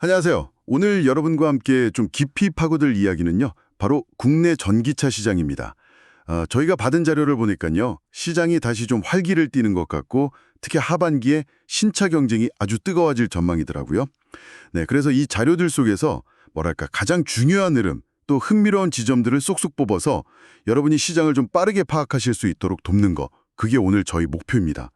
안녕하세요. 오늘 여러분과 함께 좀 깊이 파고들 이야기는요. 바로 국내 전기차 시장입니다. 저희가 받은 자료를 보니까요. 시장이 다시 좀 활기를 띠는 것 같고 특히 하반기에 신차 경쟁이 아주 뜨거워질 전망이더라고요. 네, 그래서 이 자료들 속에서 뭐랄까 가장 중요한 흐름 또 흥미로운 지점들을 쏙쏙 뽑아서 여러분이 시장을 좀 빠르게 파악하실 수 있도록 돕는 거. 그게 오늘 저희 목표입니다.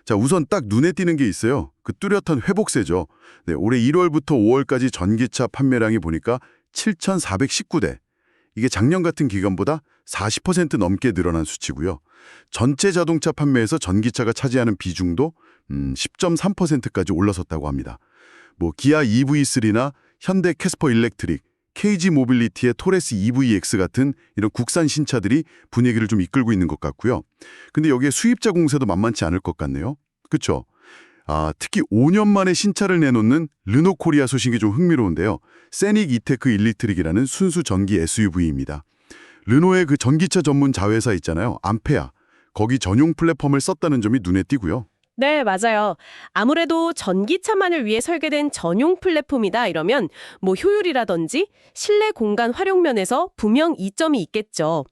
자, 우선 딱 눈에 띄는 게 있어요. 그 뚜렷한 회복세죠. 네, 올해 1월부터 5월까지 전기차 판매량이 보니까 7,419대. 이게 작년 같은 기간보다 40% 넘게 늘어난 수치고요. 전체 자동차 판매에서 전기차가 차지하는 비중도 10.3%까지 올라섰다고 합니다. 뭐 기아 EV3나 현대 캐스퍼 일렉트릭, KG 모빌리티의 토레스 EVX 같은 이런 국산 신차들이 분위기를 좀 이끌고 있는 것 같고요. 근데 여기에 수입자 공세도 만만치 않을 것 같네요. 그렇죠? 특히 5년 만에 신차를 내놓는 르노 코리아 소식이 좀 흥미로운데요. 세닉 이테크 일리트릭이라는 순수 전기 SUV입니다. 르노의 그 전기차 전문 자회사 있잖아요. 암페아. 거기 전용 플랫폼을 썼다는 점이 눈에 띄고요. 네, 맞아요. 아무래도 전기차만을 위해 설계된 전용 플랫폼이다 이러면 뭐 효율이라든지 실내 공간 활용면에서 분명 이점이 있겠죠.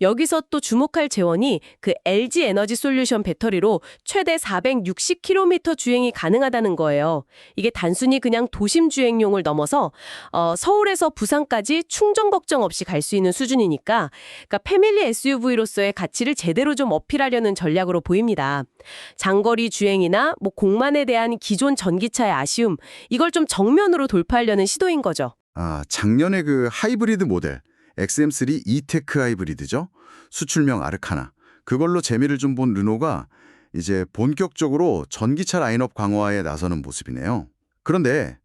여기서 또 주목할 재원이 그 LG 에너지 솔루션 배터리로 최대 460km 주행이 가능하다는 거예요. 이게 단순히 그냥 도심 주행용을 넘어서 서울에서 부산까지 충전 걱정 없이 갈 수 있는 수준이니까 그러니까 패밀리 SUV로서의 가치를 제대로 좀 어필하려는 전략으로 보입니다. 장거리 주행이나 뭐 공만에 대한 기존 전기차의 아쉬움, 이걸 좀 정면으로 돌파하려는 시도인 거죠. 작년에 그 하이브리드 모델 XM3 이테크 하이브리드죠. 수출명 아르카나. 그걸로 재미를 좀 본 르노가 이제 본격적으로 전기차 라인업 강화에 나서는 모습이네요. 그런데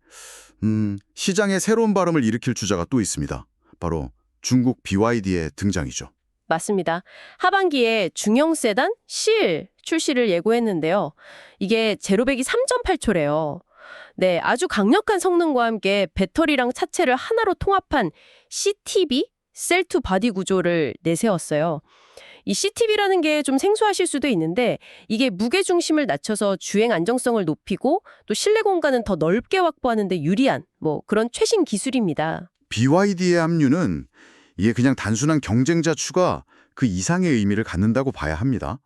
시장에 새로운 발음을 일으킬 주자가 또 있습니다. 바로 중국 BYD의 등장이죠. 맞습니다. 하반기에 중형 세단 실 출시를 예고했는데요. 이게 제로백이 3.8초래요. 네, 아주 강력한 성능과 함께 배터리랑 차체를 하나로 통합한 CTB, 셀 투 바디 구조를 내세웠어요. 이 CTB라는 게 좀 생소하실 수도 있는데 이게 무게 중심을 낮춰서 주행 안정성을 높이고 또 실내 공간은 더 넓게 확보하는 데 유리한 뭐 그런 최신 기술입니다. BYD의 합류는 이게 그냥 단순한 경쟁자 추가 그 이상의 의미를 갖는다고 봐야 합니다.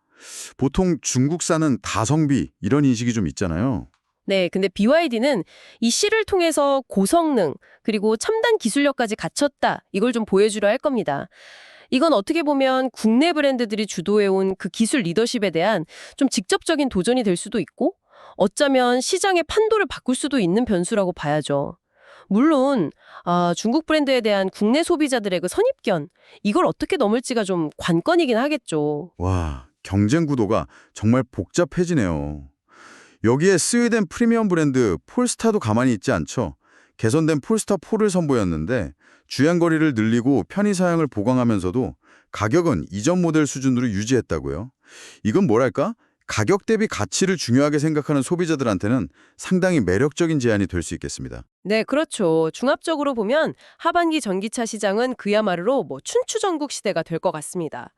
보통 중국산은 다성비 이런 인식이 좀 있잖아요. 네, 근데 BYD는 이 C를 통해서 고성능 그리고 첨단 기술력까지 갖췄다. 이걸 좀 보여주려 할 겁니다. 이건 어떻게 보면 국내 브랜드들이 주도해온 그 기술 리더십에 대한 좀 직접적인 도전이 될 수도 있고 어쩌면 시장의 판도를 바꿀 수도 있는 변수라고 봐야죠. 물론 중국 브랜드에 대한 국내 소비자들의 그 선입견 이걸 어떻게 넘을지가 좀 관건이긴 하겠죠. 와, 경쟁 구도가 정말 복잡해지네요. 여기에 스웨덴 프리미엄 브랜드 폴스타도 가만히 있지 않죠. 개선된 폴스타4를 선보였는데 주행거리를 늘리고 편의 사양을 보강하면서도 가격은 이전 모델 수준으로 유지했다고요. 이건 뭐랄까? 가격 대비 가치를 중요하게 생각하는 소비자들한테는 상당히 매력적인 제안이 될 수 있겠습니다. 네, 그렇죠. 종합적으로 보면 하반기 전기차 시장은 그야말로 뭐 춘추전국 시대가 될 것 같습니다.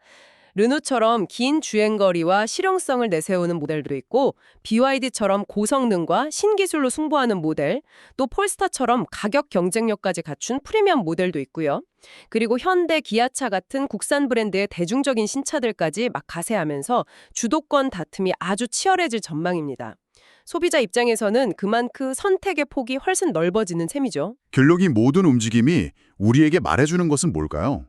르노처럼 긴 주행거리와 실용성을 내세우는 모델도 있고 BYD처럼 고성능과 신기술로 승부하는 모델, 또 폴스타처럼 가격 경쟁력까지 갖춘 프리미엄 모델도 있고요. 그리고 현대, 기아차 같은 국산 브랜드의 대중적인 신차들까지 막 가세하면서 주도권 다툼이 아주 치열해질 전망입니다. 소비자 입장에서는 그만큼 선택의 폭이 훨씬 넓어지는 셈이죠. 결론이 모든 움직임이 우리에게 말해주는 것은 뭘까요?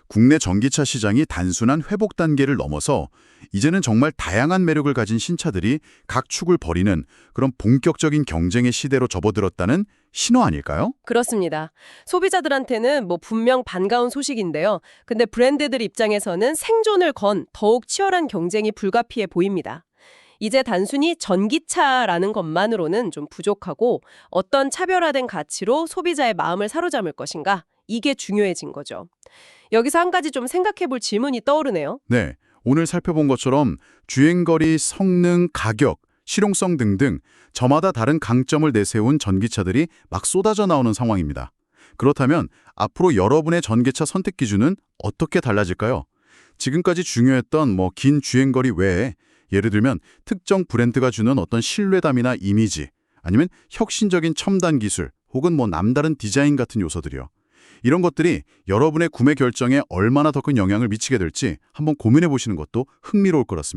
국내 전기차 시장이 단순한 회복 단계를 넘어서 이제는 정말 다양한 매력을 가진 신차들이 각 축을 벌이는 그런 본격적인 경쟁의 시대로 접어들었다는 신호 아닐까요? 그렇습니다. 소비자들한테는 뭐 분명 반가운 소식인데요. 근데 브랜드들 입장에서는 생존을 건 더욱 치열한 경쟁이 불가피해 보입니다. 이제 단순히 전기차라는 것만으로는 좀 부족하고 어떤 차별화된 가치로 소비자의 마음을 사로잡을 것인가? 이게 중요해진 거죠. 여기서 한 가지 좀 생각해 볼 질문이 떠오르네요. 네, 오늘 살펴본 것처럼 주행거리, 성능, 가격, 실용성 등등 저마다 다른 강점을 내세운 전기차들이 막 쏟아져 나오는 상황입니다. 그렇다면 앞으로 여러분의 전기차 선택 기준은 어떻게 달라질까요? 지금까지 중요했던 긴 주행거리 외에 예를 들면 특정 브랜드가 주는 어떤 신뢰감이나 이미지, 아니면 혁신적인 첨단 기술 혹은 뭐 남다른 디자인 같은 요소들이요. 이런 것들이 여러분의 구매 결정에 얼마나 더 큰 영향을 미치게 될지 한번 고민해 보시는 것도 흥미로울 것 같습니다.